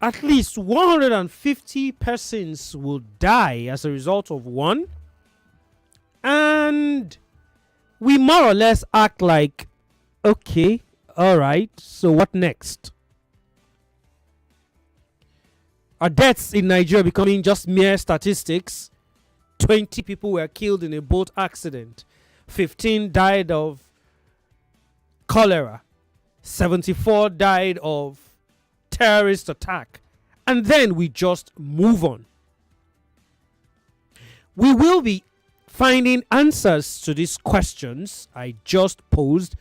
at least 150 persons will die as a result of one. And we more or less act like, okay, all right, so what next? Are deaths in Nigeria becoming just mere statistics? 20 people were killed in a boat accident. 15 died of cholera. 74 died of terrorist attack. And then we just move on. We will be finding answers to these questions I just posed,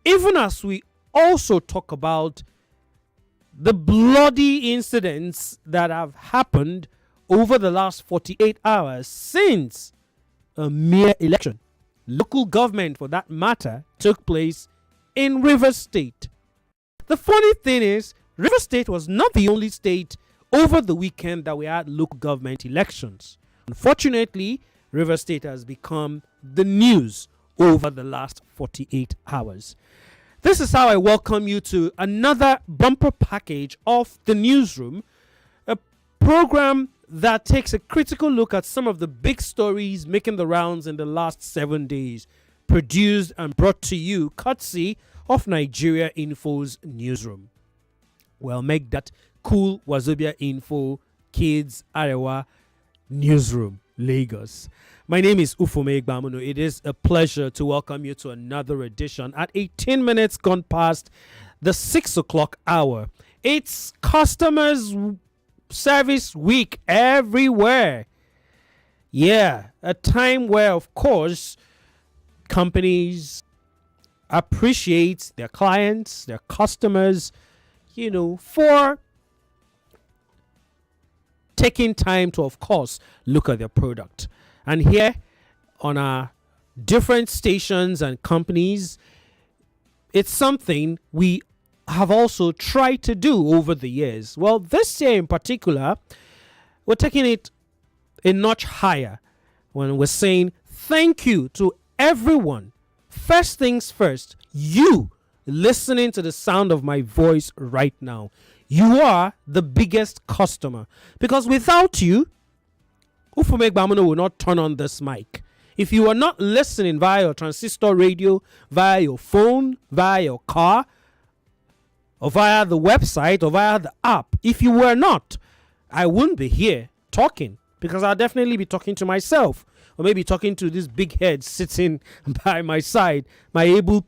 even as we also talk about the bloody incidents that have happened over the last 48 hours since a mere election, local government for that matter, took place in Rivers State. The funny thing is, Rivers State was not the only state over the weekend that we had local government elections. Unfortunately, Rivers State has become the news over the last 48 hours. This is how I welcome you to another bumper package of the Newsroom, a program that takes a critical look at some of the big stories making the rounds in the last 7 days, produced and brought to you courtesy of Nigeria Info's Newsroom. Well, make that cool Wazobia Info Kids Arewa Newsroom, Lagos. My name is Ufuoma Egbamuno. It is a pleasure to welcome you to another edition at 18 minutes gone past the 6 o'clock hour. It's customers service week everywhere. Yeah, a time where, of course, companies appreciate their clients, their customers, for taking time to, of course, look at their product. And here on our different stations and companies, it's something we have also tried to do over the years. Well, this year in particular, we're taking it a notch higher when we're saying thank you to everyone. First things first, you listening to the sound of my voice right now. You are the biggest customer, because without you, Ufuoma Egbamuno will not turn on this mic. If you are not listening via your transistor radio, via your phone, via your car, or via the website, or via the app, if you were not, I wouldn't be here talking, because I'll definitely be talking to myself, or maybe talking to this big head sitting by my side, my able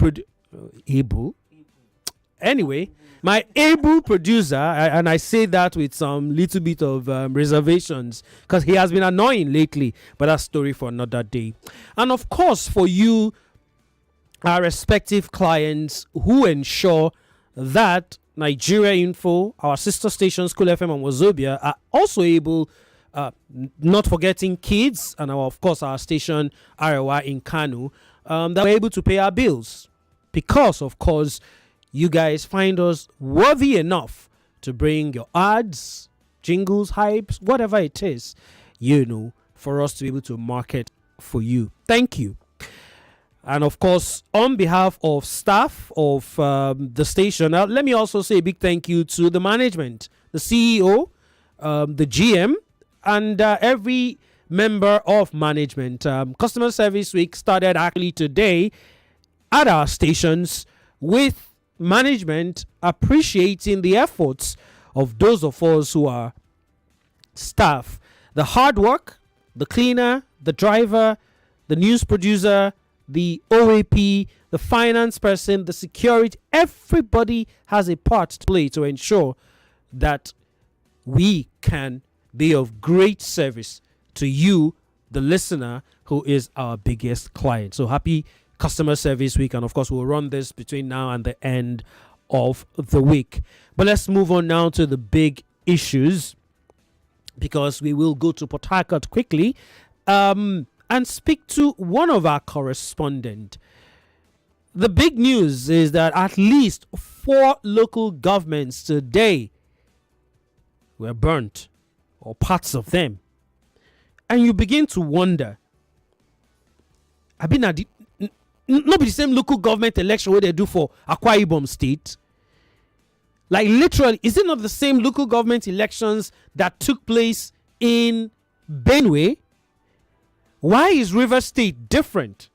producer, and I say that with some little bit of reservations, because he has been annoying lately, but that's a story for another day. And of course, for you, our respective clients who ensure that Nigeria Info, our sister stations, Cool FM and Wazobia, are also able, not forgetting kids, and of course our station Arewa in Kanu, that we're able to pay our bills, because of course you guys find us worthy enough to bring your ads, jingles, hypes, whatever it is, for us to be able to market for you. Thank you. And of course, on behalf of staff of the station, let me also say a big thank you to the management, the CEO, the GM, and every member of management. Customer Service Week started actually today at our stations, with management appreciating the efforts of those of us who are staff. The hard work, the cleaner, the driver, the news producer, the OAP, the finance person, the security, everybody has a part to play to ensure that we can be of great service to you, the listener, who is our biggest client. So happy Customer Service Week, and of course we'll run this between now and the end of the week. But let's move on now to the big issues, because we will go to Port Harcourt quickly and speak to one of our correspondents. The big news is that at least 4 local governments today were burnt, or parts of them, and you begin to wonder, I've been at not be the same local government election where they do for Akwa Ibom State. Like literally, is it not the same local government elections that took place in Benue? Why is River State different?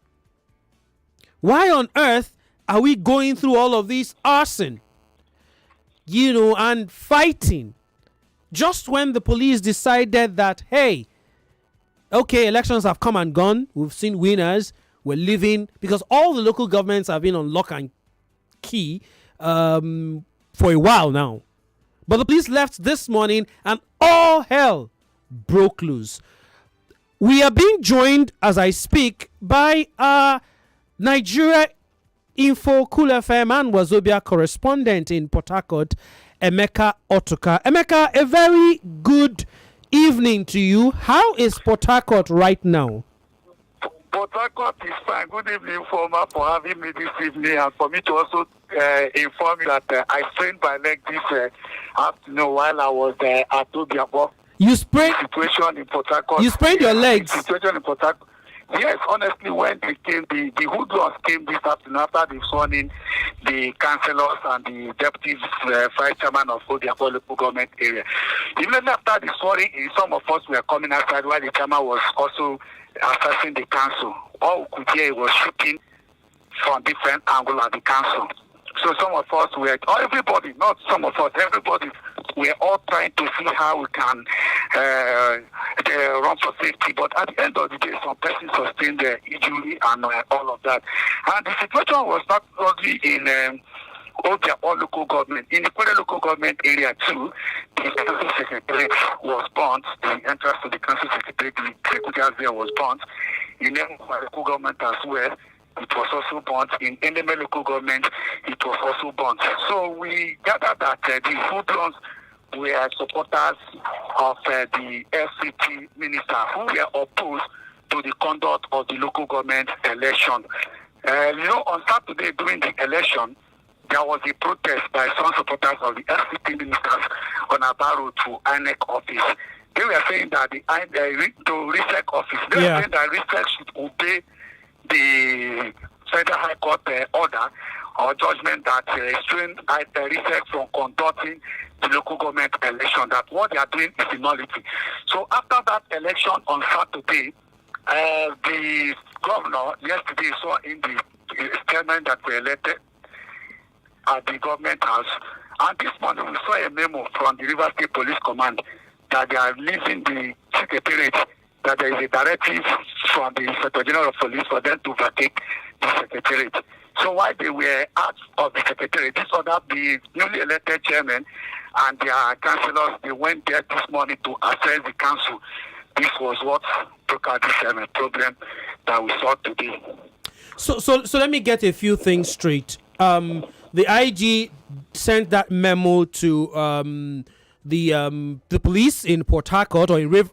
Why on earth are we going through all of this arson, and fighting just when the police decided that, hey, okay, elections have come and gone. We've seen winners. We're living, because all the local governments have been on lock and key for a while now. But the police left this morning and all hell broke loose. We are being joined as I speak by Nigeria Info Cool FM and Wazobia correspondent in Port Harcourt, Emeka Otuka. Emeka, a very good evening to you. How is Port Harcourt right now? Port Harcourt is fine. Good evening, Ufuoma, for having me this evening, and for me to also inform you that I sprained my leg this afternoon while I was at Obiabo. You sprained? Situation in Port Harcourt. You sprained your legs? Situation in Port Harcourt. Yes, honestly, when they came, the hoodlums came this afternoon after they've sworn in the councillors and the deputy vice chairman of Obiabo local government area. Even after the swearing in, some of us were coming outside while the chairman was also assessing the council. All we could hear was shooting from different angles at the council. So some of us were, or everybody, not some of us, everybody, we're all trying to see how we can run for safety. But at the end of the day, some persons sustained the injury and all of that. And the situation was not only in Obiabo local government, in the Kwele local government area too. The council secretary was burnt. The entrance to the council secretary, the secretary there was burnt. In the local government as well, it was also burnt. In Eneme local government, it was also burnt. So we gathered that the hoodlums were supporters of the FCT minister who were opposed to the conduct of the local government election. On Saturday during the election, there was a protest by some supporters of the FCT ministers on Aba Road to INEC office. They were saying that to RISEC office, they were saying that RISEC should obey the Federal High Court order or judgment that restrained RISEC from conducting the local government election, that what they are doing is a nullity. So after that election on Saturday, the governor yesterday saw in the statement that we elected at the government house. And this morning we saw a memo from the River State Police Command that they are leaving the secretariat, that there is a directive from the Inspector General of Police for them to vacate the secretariat. So while they were out of the secretariat, this other, the newly elected chairman and their councillors, they went there this morning to assess the council. This was what took out this problem that we saw today. So let me get a few things straight. The IG sent that memo to the police in Port Harcourt or in River.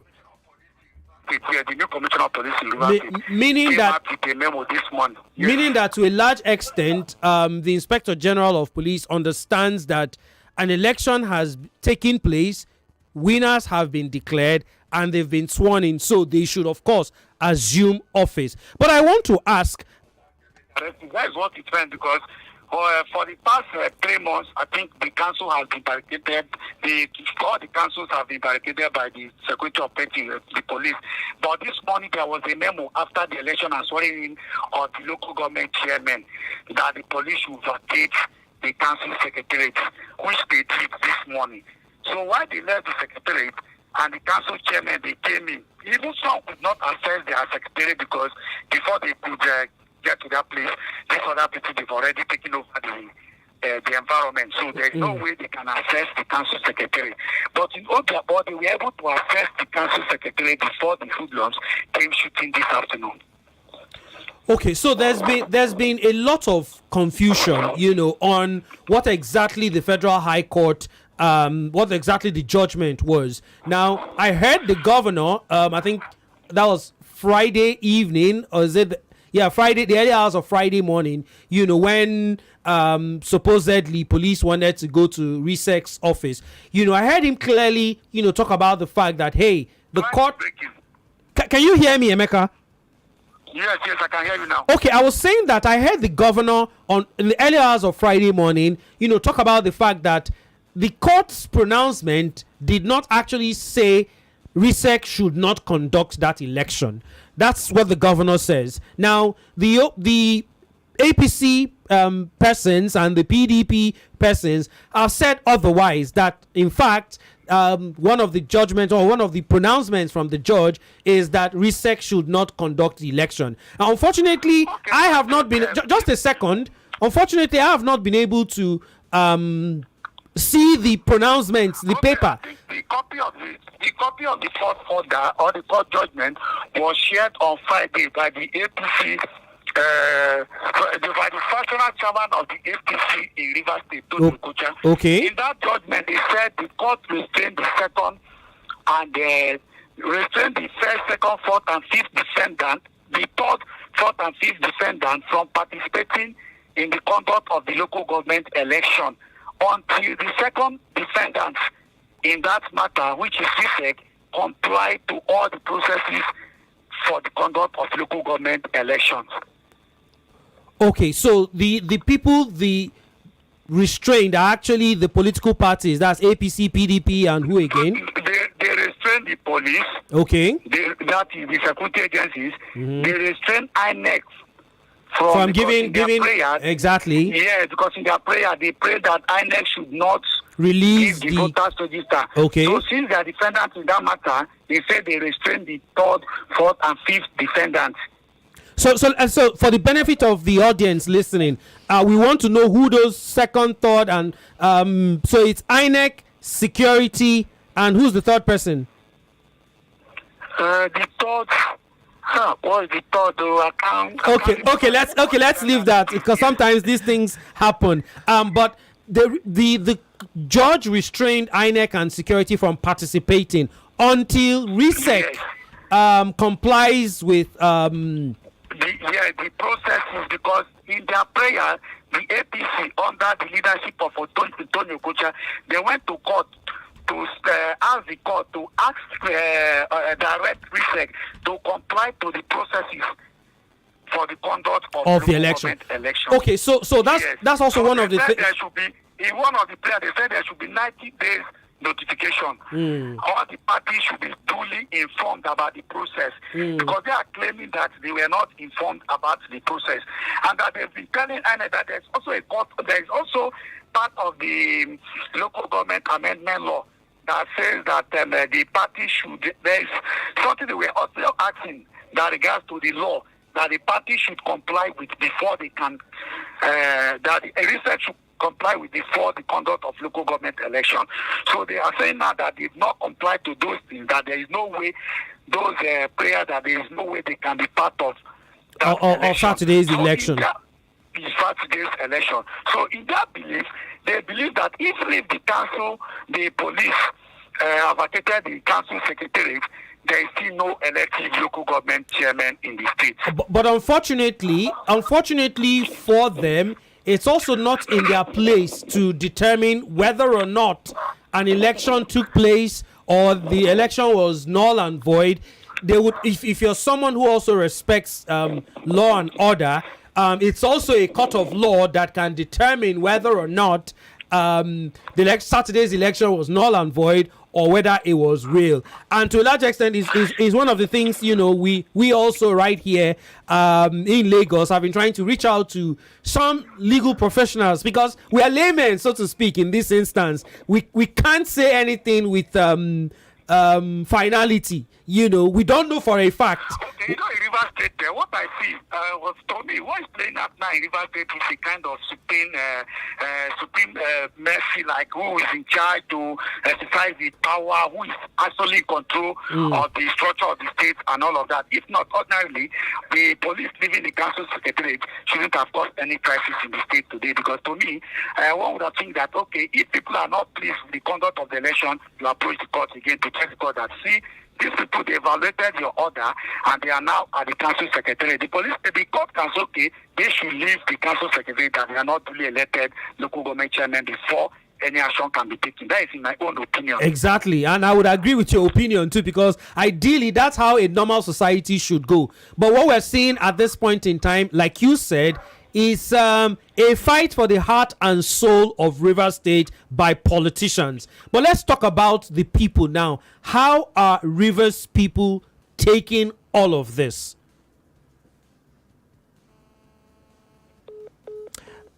The new commissioner of police in River State meaning that a memo this morning. Yes. Meaning that to a large extent, the Inspector General of Police understands that an election has taken place, winners have been declared, and they've been sworn in, so they should, of course, assume office. But I want to ask. That is what it meant, because for the past 3 months, I think the council has been barricaded. All the councils have been barricaded by the Secretary of Petty, the police. But this morning there was a memo after the election and swearing in of the local government chairman that the police should vacate the council secretariat, which they did this morning. So while they left the secretariat and the council chairman, they came in. Even some could not access their secretariat because before they could get to that place, these other people, they've already taken over the environment. So there's no way they can access the council secretary. But in Obiabo, they were able to access the council secretary before the hoodlums came shooting this afternoon. Okay, so there's been a lot of confusion, on what exactly the Federal High Court, what exactly the judgment was. Now, I heard the governor, I think that was Friday evening, or is it? Friday, the early hours of Friday morning, when supposedly police wanted to go to RISEC's office. I heard him clearly, talk about the fact that, hey, the court. Can you hear me, Emeka? Yes, I can hear you now. Okay, I was saying that I heard the governor in the early hours of Friday morning, talk about the fact that the court's pronouncement did not actually say RISEC should not conduct that election. That's what the governor says. Now, the APC persons and the PDP persons have said otherwise, that in fact one of the judgments or one of the pronouncements from the judge is that RISEC should not conduct the election. Now, unfortunately, I have not been just a second. Unfortunately, I have not been able to see the pronouncements, the paper. The copy of the court order or the court judgment was shared on Friday by the APC, by the fractional chairman of the APC in Rivers State, Tony Okocha. Okay. In that judgment, they said the court restrained the second and restrained the first, second, fourth, and fifth defendant, the third, fourth, and fifth defendant from participating in the conduct of the local government election until the second defendant in that matter, which is RISEC, comply to all the processes for the conduct of local government elections. Okay, so the people the restrained are actually the political parties. That's APC, PDP, and who again? They restrain the police. Okay. That is the security agencies. They restrain INEC from giving prayer, exactly. Yeah, because in their prayer they pray that INEC should not release the voters register. Okay. So since they are defendants in that matter, they said they restrain the third, fourth, and fifth defendants. So for the benefit of the audience listening, we want to know who those second, third, and so it's INEC, security, and who's the third person? The third. What is the third? I can't. Okay. Let's leave that because sometimes these things happen. But the judge restrained INEC and security from participating until RISEC complies with. The process is because in their prayer, the APC under the leadership of Tony Okocha, they went to court to ask the court to ask direct RISEC to comply to the processes for the conduct of the election. Okay, so that's also so one of the things. There should be in one of the prayers. They said there should be 90 days notification. All the parties should be duly informed about the process because they are claiming that they were not informed about the process, and that they've been telling INEC that there's also a court. There is also part of the local government amendment law that says that the party should. There is something they were also asking that regards to the law that the party should comply with before they can. That a research should comply with before the conduct of local government election. So they are saying now that they did not comply to those things, that there is no way, those prayers, that there is no way they can be part of Saturday's election. Saturday's election. So in that belief, they believe that if the council, the police have vacated the council secretariat, there is still no elective local government chairman in the state. But unfortunately for them, it's also not in their place to determine whether or not an election took place or the election was null and void. They would, if you're someone who also respects law and order, it's also a court of law that can determine whether or not Saturday's election was null and void or whether it was real. And to a large extent is one of the things, we also right here in Lagos have been trying to reach out to some legal professionals because we are laymen, so to speak, in this instance. We can't say anything with finality. We don't know for a fact. Okay, in River State, what I see was told me what is playing up now in River State is a kind of supreme mercy, like who is in charge to exercise the power, who is actually in control of the structure of the state and all of that. If not, ordinarily, the police leaving the council secretariat shouldn't have caused any crisis in the state today, because to me, one would have think that, okay, if people are not pleased with the conduct of the election, you approach the court again to tell the court that, see, these people, they violated your order and they are now at the council secretariat. The court can say, okay, they should leave the council secretariat and they are not duly elected local government chairman before any action can be taken. That is in my own opinion. Exactly, and I would agree with your opinion too, because ideally that's how a normal society should go. But what we're seeing at this point in time, like you said, is a fight for the heart and soul of Rivers State by politicians. But let's talk about the people now. How are Rivers people taking all of this?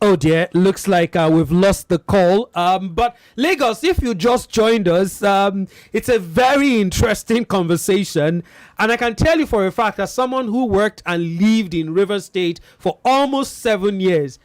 Oh dear, looks like we've lost the call. But Lagos, if you just joined us, it's a very interesting conversation. And I can tell you for a fact, as someone who worked and lived in Rivers State for almost 7 years,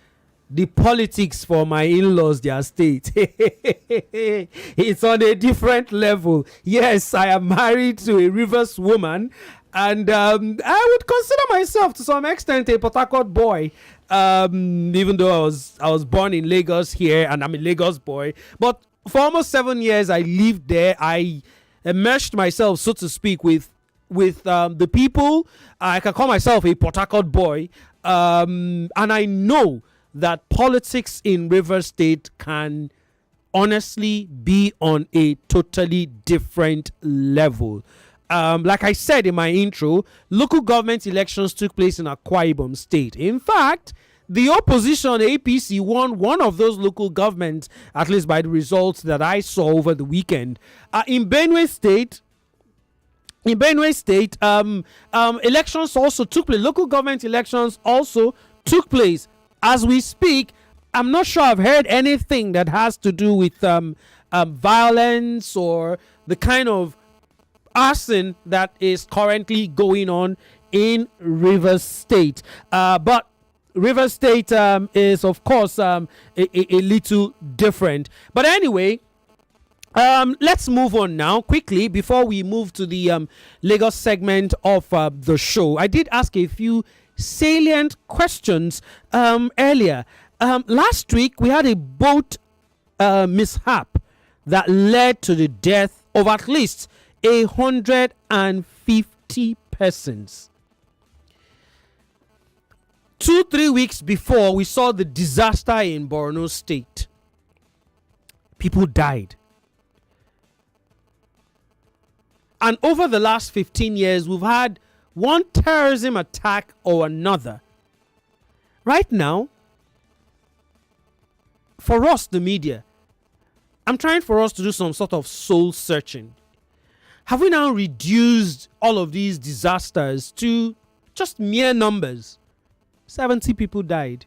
the politics for my in-laws, their state, it's on a different level. Yes, I am married to a Rivers woman, and I would consider myself to some extent a Port Harcourt boy, even though I was born in Lagos here, and I'm a Lagos boy. But for almost 7 years, I lived there. I immersed myself, so to speak, with the people. I can call myself a Port Harcourt boy, and I know that politics in Rivers State can honestly be on a totally different level. Like I said in my intro, local government elections took place in Akwa Ibom State. In fact, the opposition APC won one of those local governments, at least by the results that I saw over the weekend. In Benue State, elections also took place. Local government elections also took place. As we speak, I'm not sure I've heard anything that has to do with violence or the kind of arson that is currently going on in Rivers State. But Rivers State is, of course, a little different. But anyway, let's move on now quickly before we move to the Lagos segment of the show. I did ask a few salient questions earlier. Last week, we had a boat mishap that led to the death of at least 150 persons. 2-3 weeks before, we saw the disaster in Borno State. People died. And over the last 15 years, we've had one terrorism attack or another. Right now, for us, the media, I'm trying for us to do some sort of soul searching. Have we now reduced all of these disasters to just mere numbers? 70 people died.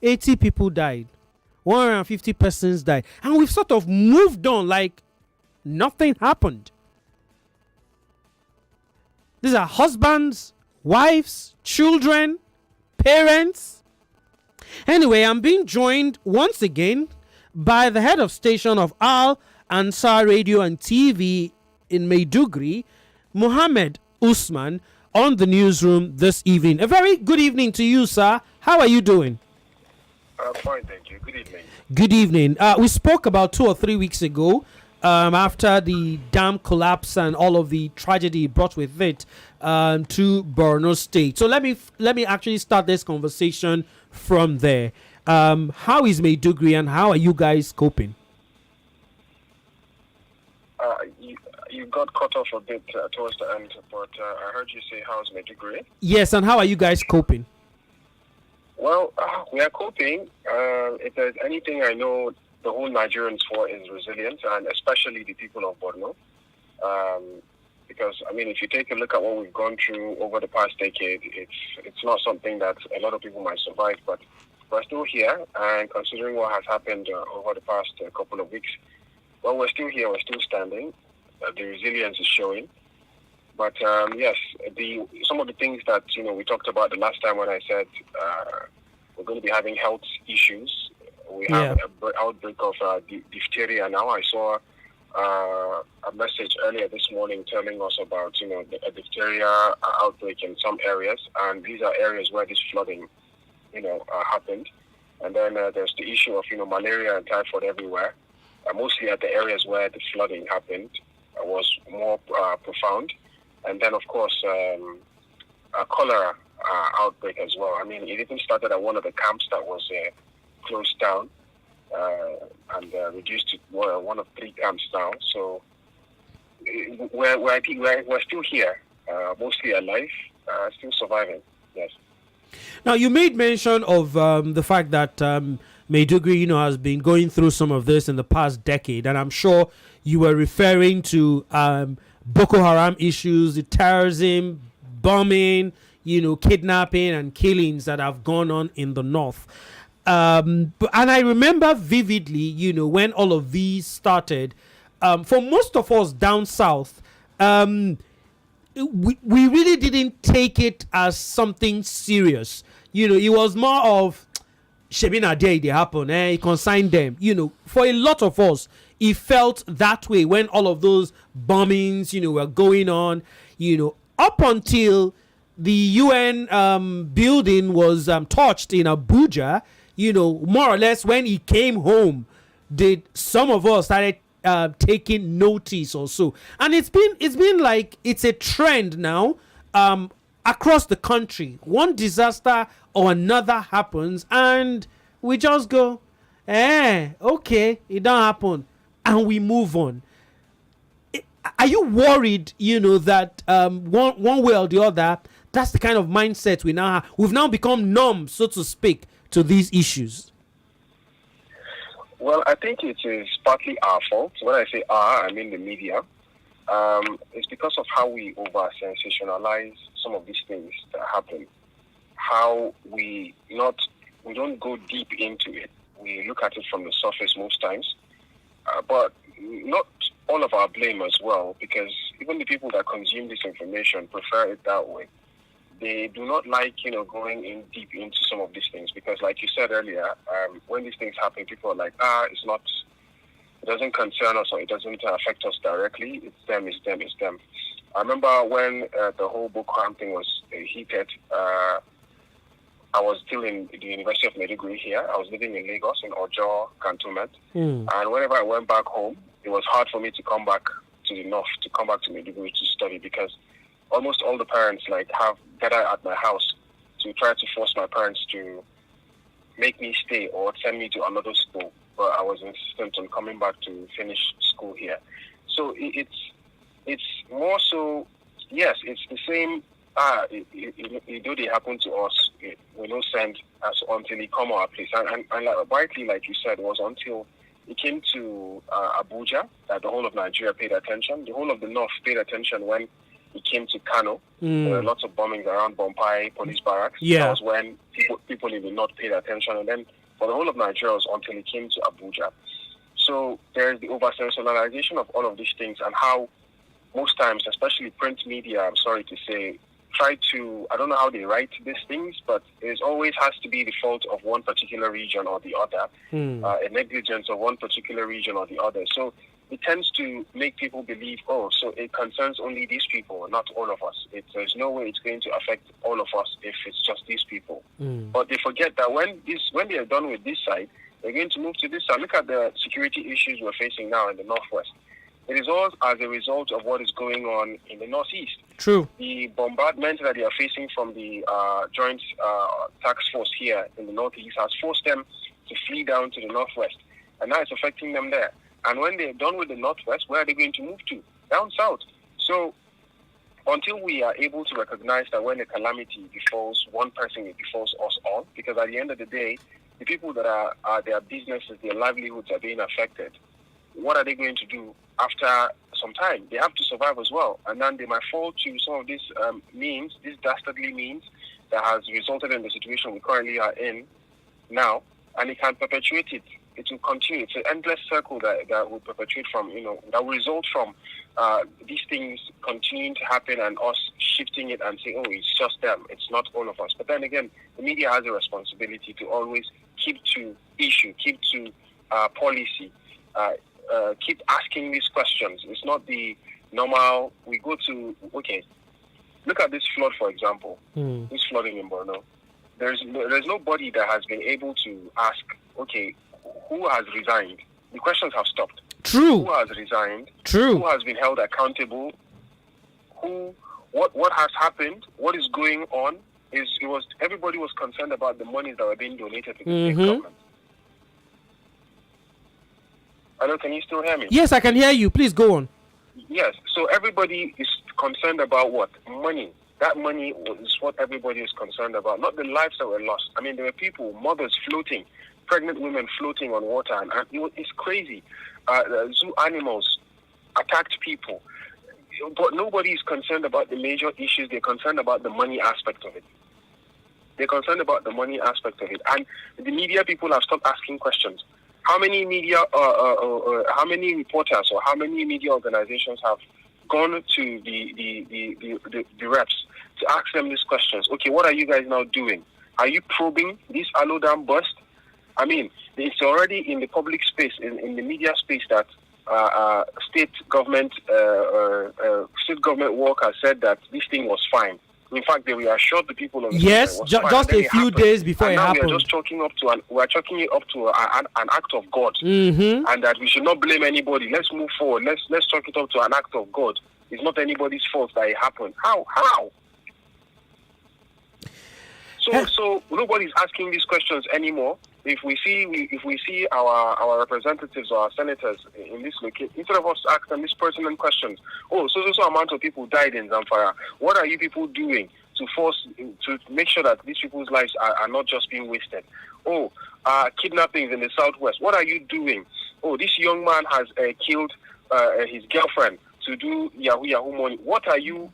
80 people died. 150 persons died. And we've sort of moved on like nothing happened. These are husbands, wives, children, parents. Anyway, I'm being joined once again by the head of station of Al Ansar Radio and TV in Maiduguri, Mohammed Usman, on the newsroom this evening. A very good evening to you, sir. How are you doing? Fine, thank you. Good evening. Good evening. We spoke about 2 or 3 weeks ago after the dam collapse and all of the tragedy brought with it to Borno State. So let me actually start this conversation from there. How is Maiduguri and how are you guys coping? You got cut off a bit towards the end, but I heard you say how's Maiduguri? Yes, and how are you guys coping? Well, we are coping. If there's anything I know the whole Nigerians for is resilience, and especially the people of Borno. Because, I mean, if you take a look at what we've gone through over the past decade, it's not something that a lot of people might survive, but we're still here, and considering what has happened over the past couple of weeks, well, we're still here, we're still standing. The resilience is showing. But, yes, some of the things that, we talked about the last time when I said we're going to be having health issues. We have an outbreak of diphtheria now. I saw a message earlier this morning telling us about, a diphtheria outbreak in some areas. And these are areas where this flooding, happened. And then there's the issue of, malaria and typhoid everywhere. Mostly at the areas where the flooding happened was more profound. And then, of course, a cholera outbreak as well. I mean, it even started at one of the camps that was closed down and reduced to one of 3 camps now. So we're still here, mostly alive, still surviving, yes. Now, you made mention of the fact that Maiduguri, has been going through some of this in the past decade, and I'm sure you were referring to Boko Haram issues, the terrorism, bombing, kidnapping and killings that have gone on in the north. And I remember vividly, when all of these started. For most of us down south, we really didn't take it as something serious. It was more of Shebina day they happen, it consigned them. For a lot of us, it felt that way when all of those bombings, were going on. Up until the UN building was touched in Abuja. More or less when he came home, did some of us started taking notice or so, and it's been like it's a trend now across the country. One disaster or another happens and we just go, okay, it don't happen, and we move on. Are you worried, that one way or the other, that's the kind of mindset we now have? We've now become numb, so to speak, to these issues. Well, I think it is partly our fault. When I say our, I mean the media. It's because of how we over-sensationalize some of these things that happen. How we don't go deep into it. We look at it from the surface most times. But not all of our blame as well, because even the people that consume this information prefer it that way. They do not like, going in deep into some of these things, because like you said earlier, when these things happen, people are like, it doesn't concern us or it doesn't affect us directly. It's them. I remember when the whole Boko Haram thing was heated, I was still in the University of Maiduguri here. I was living in Lagos in Ojo Cantonment. And whenever I went back home, it was hard for me to come back to the north, to come back to Maiduguri to study, because almost all the parents have gathered at my house to try to force my parents to make me stay or send me to another school. But I was insistent on coming back to finish school here. So it's more so, yes, it's the same. Though they happen to us, we don't send us until they come our place. And rightly, like you said, it was until it came to Abuja that the whole of Nigeria paid attention. The whole of the north paid attention when it came to Kano. There were lots of bombings around Bompai police barracks. Yeah. That was when people in the north paid attention. And then for the whole of Nigeria was until it came to Abuja. So there's the over-sensationalization of all of these things, and how most times, especially print media, I'm sorry to say, try to, I don't know how they write these things, but it always has to be the fault of one particular region or the other, a negligence of one particular region or the other. So it tends to make people believe, so it concerns only these people, not all of us. There's no way it's going to affect all of us if it's just these people. But they forget that when they are done with this side, they're going to move to this side. Look at the security issues we're facing now in the Northwest. It is all as a result of what is going on in the Northeast. True. The bombardment that they are facing from the Joint Task Force here in the Northeast has forced them to flee down to the Northwest. And now it's affecting them there. And when they're done with the Northwest, where are they going to move to? Down south. So until we are able to recognize that when a calamity befalls one person, it befalls us all, because at the end of the day, the people that are their businesses, their livelihoods are being affected, what are they going to do after some time? They have to survive as well. And then they might fall to some of these means, these dastardly means that has resulted in the situation we currently are in now, and it can perpetuate it. It will continue. It's an endless circle that will perpetuate from, that will result from these things continuing to happen and us shifting it and saying, it's just them. It's not all of us. But then again, the media has a responsibility to always keep to issue, keep to policy, keep asking these questions. It's not the normal, we go to, look at this flood, for example, this flooding in Borno. There's nobody that has been able to ask, who has resigned? The questions have stopped. True. Who has resigned? True. Who has been held accountable? What has happened? What is going on? Everybody was concerned about the monies that were being donated to the state government. Hello, can you still hear me? Yes, I can hear you. Please go on. Yes. So everybody is concerned about what? Money. That money is what everybody is concerned about, not the lives that were lost. I mean, there were people, mothers floating, pregnant women floating on water, and it's crazy. Zoo animals attacked people. But nobody is concerned about the major issues. They're concerned about the money aspect of it. They're concerned about the money aspect of it. And the media people have stopped asking questions. How many media, how many reporters or how many media organizations have gone to the reps to ask them these questions? Okay, what are you guys now doing? Are you probing this Alo Dam bust? I mean, it's already in the public space, in the media space, that state government workers said that this thing was fine. In fact, they reassured the people of the yes, just a few days before and it now happened. We are just chalking up to an act of God, Mm-hmm. and that we should not blame anybody. Let's move forward. Let's chalk it up to an act of God. It's not anybody's fault that it happened. How? So nobody's asking these questions anymore. If we see our representatives or our senators in this location, instead of us to ask them these pertinent questions, so amount of people died in Zamfara. What are you people doing to make sure that these people's lives are not just being wasted? Kidnappings in the southwest. What are you doing? This young man has killed his girlfriend to do Yahoo money. What are you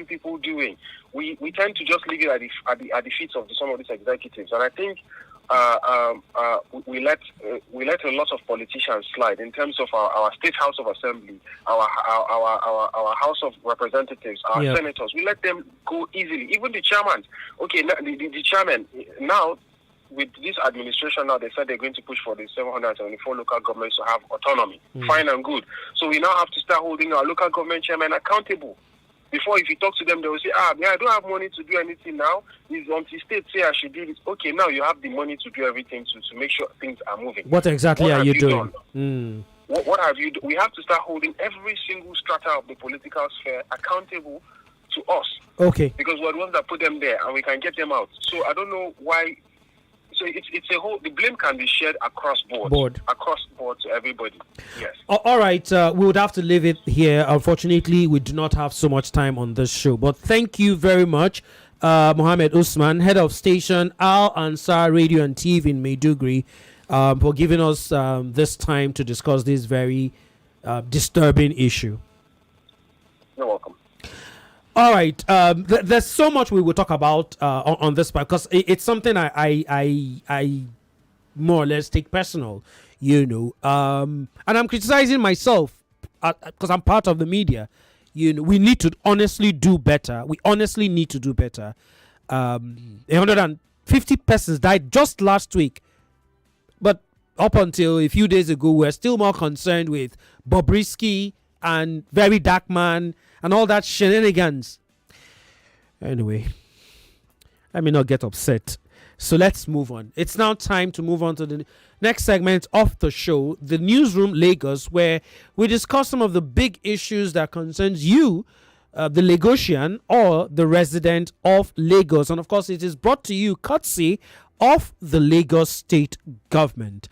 people doing? We tend to just leave it at the feet of some of these executives, and I think we let a lot of politicians slide in terms of our state house of assembly, our house of representatives, our senators. We let them go easily. Even the chairman. Okay, the chairman now. With this administration now, they said they're going to push for the 774 local governments to have autonomy. Fine and good. So we now have to start holding our local government chairmen accountable. Before, if you talk to them, they will say, I don't have money to do anything now. It's until states say I should do this. Okay, now you have the money to do everything to make sure things are moving. What exactly are you doing? What have you done? We have to start holding every single strata of the political sphere accountable to us. Okay. Because we're the ones that put them there, and we can get them out. So I don't know why. So it's a whole. The blame can be shared across board to everybody. Yes. All right. We would have to leave it here. Unfortunately, we do not have so much time on this show. But thank you very much, Mohammed Usman, head of station Al Ansar Radio and TV in Maiduguri, for giving us this time to discuss this very disturbing issue. You're welcome. All right. There's so much we will talk about on this part, because it's something I more or less take personal, and I'm criticizing myself because I'm part of the media. We need to honestly do better. We honestly need to do better. 150 persons died just last week, but up until a few days ago, we're still more concerned with Bobrisky and Very Dark Man and all that shenanigans. Anyway, let me not get upset. So let's move on. It's now time to move on to the next segment of the show, the Newsroom Lagos, where we discuss some of the big issues that concerns you, the Lagosian or the resident of Lagos. And of course, it is brought to you courtesy of the Lagos State Government.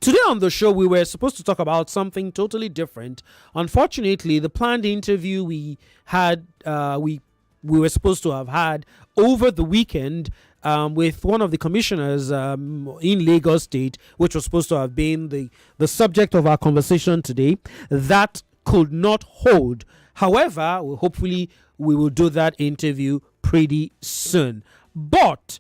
Today on the show, we were supposed to talk about something totally different. Unfortunately, the planned interview we had, we were supposed to have had over the weekend with one of the commissioners in Lagos State, which was supposed to have been the subject of our conversation today, that could not hold. However, hopefully we will do that interview pretty soon. But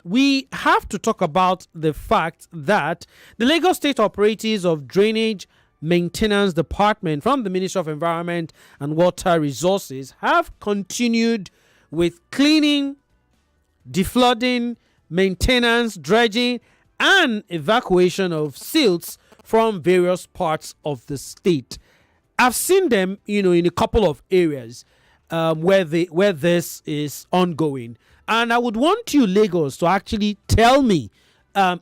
we have to talk about the fact that the Lagos State Operatives of Drainage Maintenance Department from the Ministry of Environment and Water Resources have continued with cleaning, deflooding, maintenance, dredging, and evacuation of silts from various parts of the state. I've seen them, in a couple of areas where this is ongoing. And I would want you, Lagos, to actually tell me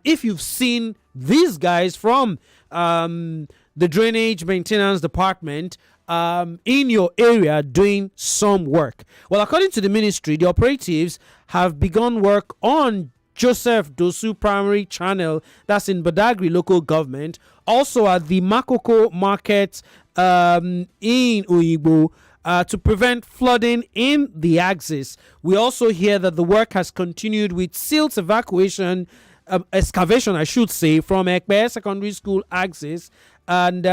if you've seen these guys from the Drainage Maintenance Department in your area doing some work. Well, according to the ministry, the operatives have begun work on Joseph Dosu Primary Channel, that's in Badagry local government, also at the Makoko Market in Uigbo, to prevent flooding in the axis. We also hear that the work has continued with silt excavation, I should say, from Ekpe Secondary School axis and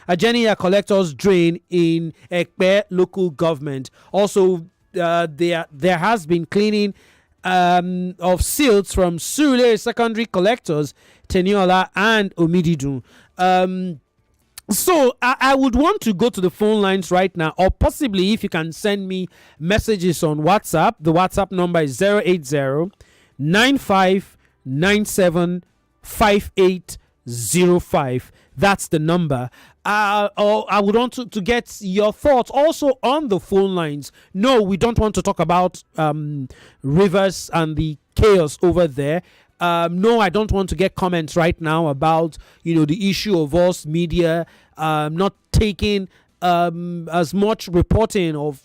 Agenia Collectors Drain in Ekpe local government. Also, there has been cleaning of silts from Surulere Secondary Collectors, Teniola and Omididun. So I would want to go to the phone lines right now, or possibly if you can send me messages on WhatsApp. The WhatsApp number is 080-9597-5805. That's the number. Or I would want to get your thoughts also on the phone lines. No, we don't want to talk about rivers and the chaos over there. No, I don't want to get comments right now about the issue of us media not taking as much reporting of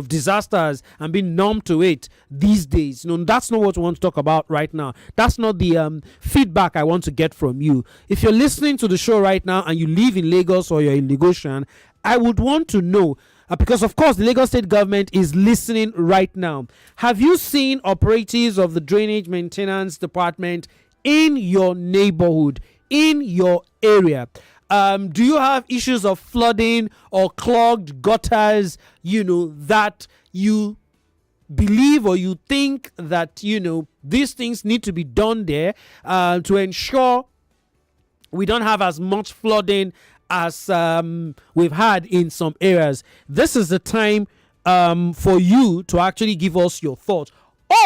disasters and being numb to it these days. That's not what we want to talk about right now. That's not the feedback I want to get from you. If you're listening to the show right now and you live in Lagos or you're in Lagosian, I would want to know, because of course the Lagos State government is listening right now. Have you seen operatives of the Drainage Maintenance Department in your neighborhood, in your area? Do you have issues of flooding or clogged gutters, that you believe or you think that, these things need to be done there to ensure we don't have as much flooding as we've had in some areas? This is the time for you to actually give us your thoughts.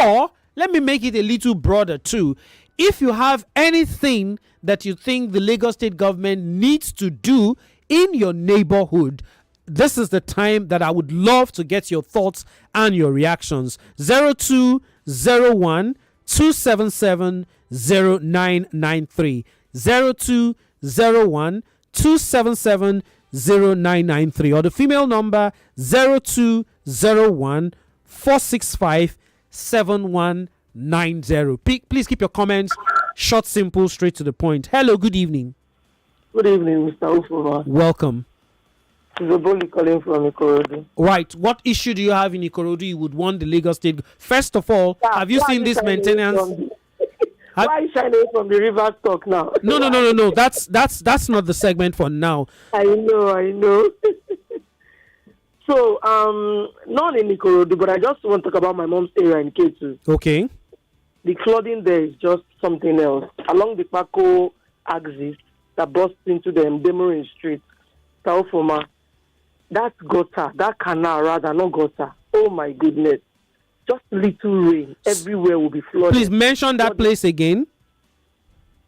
Or let me make it a little broader too. If you have anything that you think the Lagos State government needs to do in your neighborhood, this is the time that I would love to get your thoughts and your reactions. 0201 277 0993. 0201 277 0993, or the female number 0201 465 7190. Please keep your comments short, simple, straight to the point. Hello, good evening. Good evening, Mr. Ufuoma. Welcome. Zoboli calling from Ikorodu. Right. What issue do you have in Ikorodu you would want the Lagos State? First of all, have you seen this maintenance? Why are you shining from the river talk now? No. That's not the segment for now. I know. So, not in Ikorodu, but I just want to talk about my mom's area in K2. Okay. The flooding there is just something else. Along the Paco axis that burst into the Demorin Street, Taufoma, that gutter, that canal rather, not gutter. Oh my goodness. Just little rain. Everywhere will be flooded. Please mention that place again.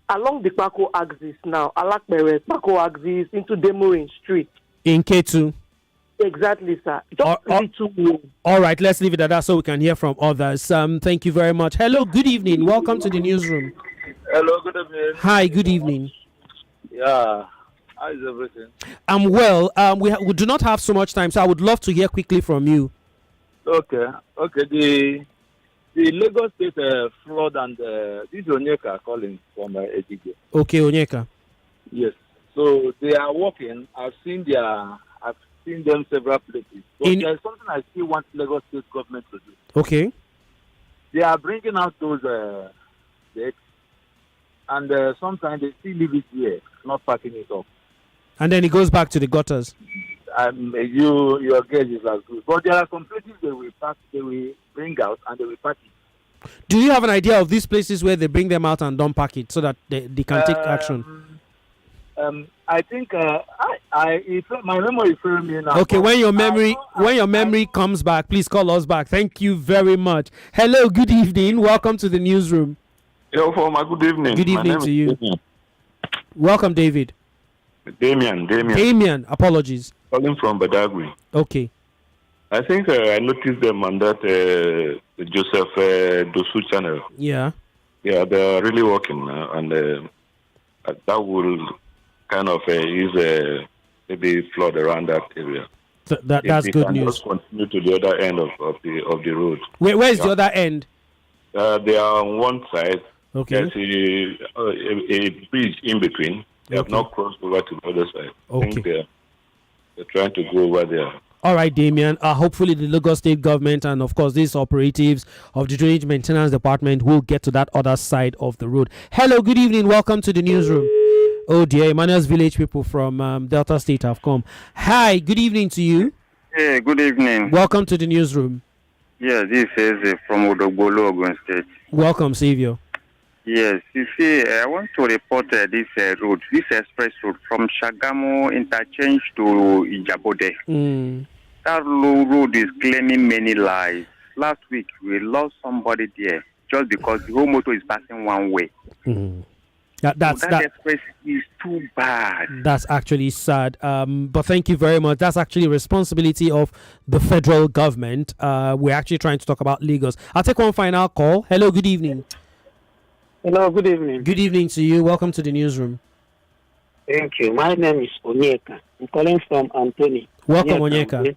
Along the Paco axis now, Alakpere, Paco axis into Demorin Street. In K2. Exactly, sir. Just little rain. All right, let's leave it at that so we can hear from others. Thank you very much. Hello, good evening. Welcome to the newsroom. Hello, good evening. Hi, good evening. Yeah. How is everything? I'm well. We do not have so much time, so I would love to hear quickly from you. Okay. The Lagos State flood and this is Onyeka calling from Edige. Okay, Onyeka. Yes. So they are working. I've seen them several places. But there's something I still want Lagos State government to do. Okay. They are bringing out those decks, and sometimes they still leave it here, not packing it up. And then it goes back to the gutters. Your guess is as good. But there are some places they will bring out and they will pack it. Do you have an idea of these places where they bring them out and don't pack it so that they can take action? I think my memory is failing me now. Okay, when your memory comes back, please call us back. Thank you very much. Hello, good evening. Welcome to the newsroom. Hello, Former. Good evening. Good evening to you. Damian. Welcome, David. Damian, apologies. Calling from Badagry. Okay. I think I noticed them on that Joseph Dosu channel. Yeah. Yeah, they're really working now, and that will kind of ease maybe flood around that area. That's good news. Just continue to the other end of the road. Where is the other end? They are on one side. Okay. There's a bridge in between. They have not crossed over to the other side. Okay. I think they're trying to go over there. All right, Damien. Hopefully, the Lagos State government and, of course, these operatives of the Drainage Maintenance Department will get to that other side of the road. Hello, good evening. Welcome to the newsroom. Oh dear, Emmanuel's Village people from Delta State have come. Hi, good evening to you. Hey, good evening. Welcome to the newsroom. Yeah, this is from Odogbolo, Ogun State. Welcome, Saviour. Yes, you see, I want to report this road, this express road from Shagamu interchange to Ijabode. That road is claiming many lives. Last week, we lost somebody there just because the whole motor is passing one way. That express is too bad. That's actually sad. But thank you very much. That's actually responsibility of the federal government. We're actually trying to talk about Lagos. I'll take one final call. Hello, good evening. Hello, good evening. Good evening to you. Welcome to the newsroom. Thank you. My name is Onyeka. I'm calling from Anthony. Welcome, Onyeka.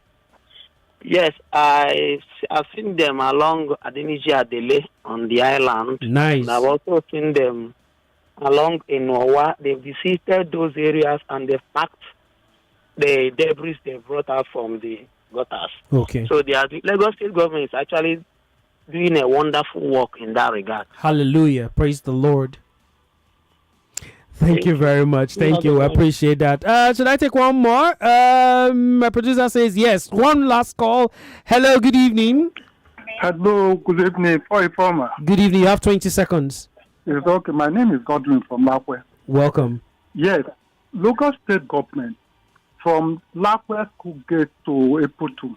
Yes, I've seen them along Adeniji Adele on the island. Nice. And I've also seen them along in Owa. They've visited those areas and they've packed the debris they brought out from the gutters. Okay. So the Lagos State government is actually doing a wonderful work in that regard. Hallelujah. Praise the Lord. Thank you very much. Thank you. I appreciate that. Should I take one more? My producer says yes. One last call. Hello, good evening. Hello, good evening. Ufuoma. Good evening. You have 20 seconds. It's okay. My name is Godwin from Lakwe. Welcome. Yes. Local state government from Lakwe School Gate to Eputu.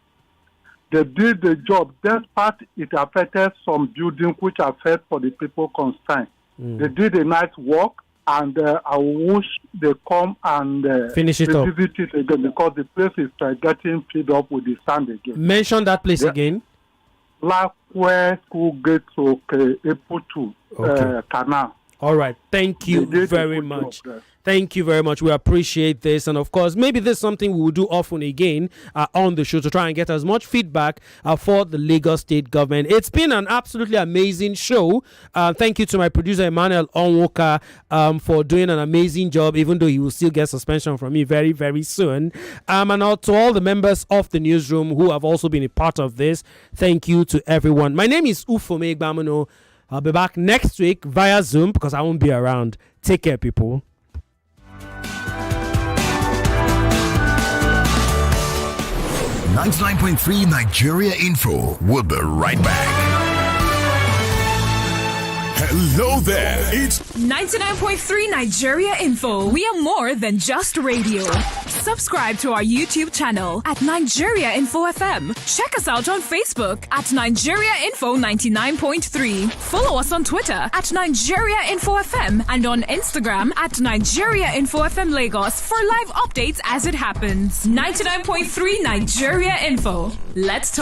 They did the job despite it affected some buildings which affect for the people concerned. They did a nice work, and I wish they come and finish it up. Visit it again because the place is getting filled up with the sand again. Mention that place again. Lakwe School Gate to Eputu Canal. All right. Thank you very much. Thank you very much. We appreciate this. And of course, maybe this is something we will do often again on the show to try and get as much feedback for the Lagos State government. It's been an absolutely amazing show. Thank you to my producer, Emmanuel Onwoka, for doing an amazing job, even though he will still get suspension from me very, very soon. And to all the members of the newsroom who have also been a part of this, thank you to everyone. My name is Ufuoma Egbamuno. I'll be back next week via Zoom because I won't be around. Take care, people. 99.3 Nigeria Info. We'll be right back. Hello there. It's 99.3 Nigeria Info. We are more than just radio. Subscribe to our YouTube channel at Nigeria Info FM. Check us out on Facebook at Nigeria Info 99.3. Follow us on Twitter at Nigeria Info FM and on Instagram at Nigeria Info FM Lagos for live updates as it happens. 99.3 Nigeria Info. Let's talk.